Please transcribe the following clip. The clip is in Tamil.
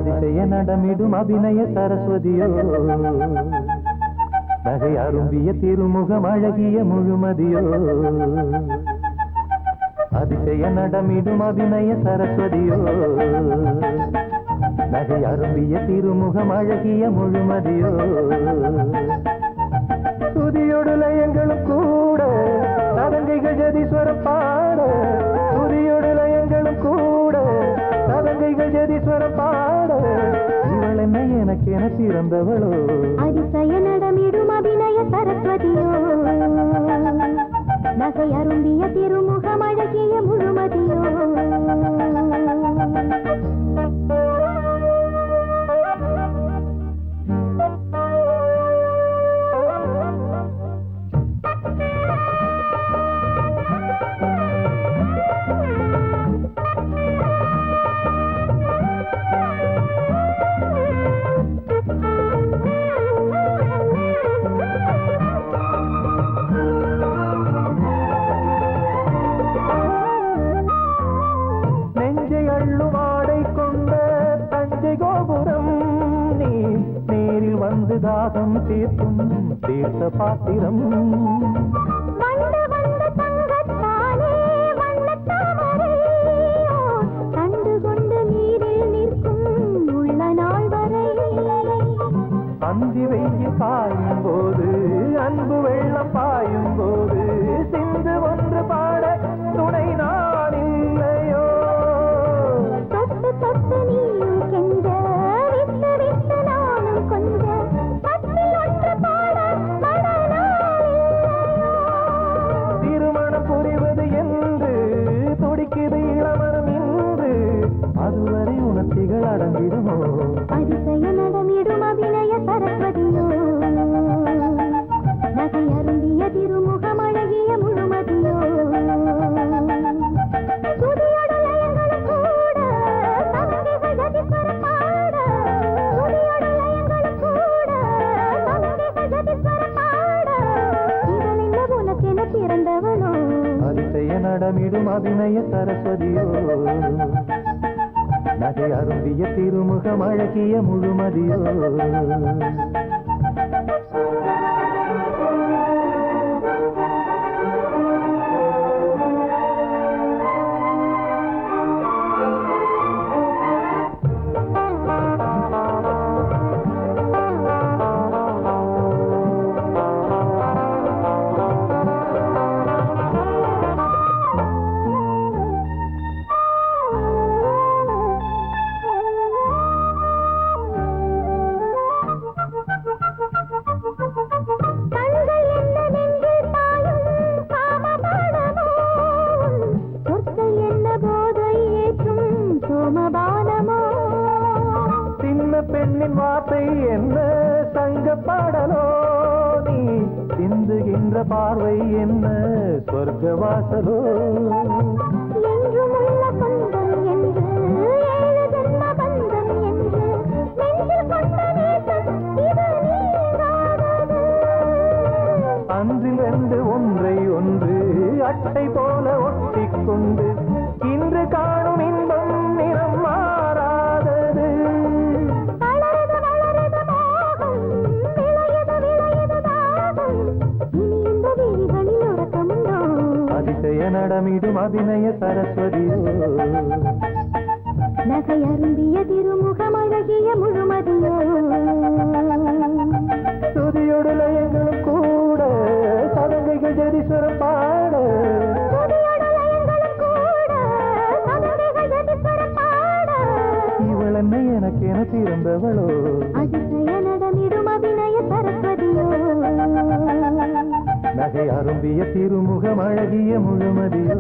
அதிசய நடமிடும் அபிநய சரஸ்வதியோ நகை அரும்பிய திருமுகம் அழகிய முழுமதியோ அதிசய நடமிடும் அபிநய சரஸ்வதியோ நகை அரும்பிய திருமுகம் அழகிய முழுமதியோ துதியோடு லயங்களும் கூட சதங்கைகள் ஜதீஸ்வர பாட துதியோடு லயங்களும் கூட சதங்கைகள் ஜதீஸ்வர பாட இவள் என்ன எனக்கு என பிறந்தவளோ அதிசய நடமிடும் அபிநய சரஸ்வதியோ நகை அரும்பிய திருமுகம் அழகிய முழுமதியோ தாகம் தீர்க்கும் தீர்த்த பாத்திரம் வண்டு வந்த தங்கத்தானே வண்ணத்தாமரை கண்டு கொண்டு நீரில் நிற்கும் உள்ள நாள் வரை அந்தி வெயில் பாயும் போது அன்பு வெள்ளம் பாயும் போது சிந்து ஒன்று பாட துணை நான் இல்லையோ தொட்டு தொட்டு நீயும் கெஞ்ச விட்டு விட்டு நானும் கொஞ்ச திருமணம் புரிவது என்று துடிக்குது இளமனம் இன்று அதுவரை உணர்ச்சிகள் அடங்கிடுமோ அதிசய நடமிடும் அபிநய சரஸ்வதியோ நகை அருந்திய திருமுகம் அழகிய முழுமதியோ துதியோடு லயங்களும் கூட சதங்கைகள் ஜதீஸ்வர பாட துதியோடு லயங்களும் கூட சதங்கைகள் ஜதீஸ்வர பாட இவள் என்ன உனக்கென பிறந்தவளோ அதிசய நடமிடும் அபிநய சரஸ்வதியோ நகை அருந்திய திருமுகம் அழகிய முழுமதியோ பெண்ணின் வார்த்தை என்ன சங்க பாடலோ நீ சிந்துகின்ற பார்வை என்ன சொர்க்க வாசலோ என்றுமுள்ள பந்தம் என்று ஏழு ஜென்ம பந்தம் என்று நெஞ்சில் கொண்ட நேசம் இது நீங்காதது அன்றில் என்று ஒன்றை ஒன்று அட்டை போல ஒட்டிக்கொண்டு இன்று காணும் இன்பம் நிறம் மாறாதது அதிசய நடமிடும் அபிநய சரஸ்வதியோ நகை அருந்திய திருமுகம் அழகிய முழுமதியோ துதியோடு லயங்களும் கூட சதங்கைகள் ஜதீஸ்வரம் பாட இவள் என்ன எனக்கு என பிறந்தவளோ அதிசய நடமிடும் அபிநய சரஸ்வதியோ நகை அரும்பிய திருமுகம் அழகிய முழுமதியோ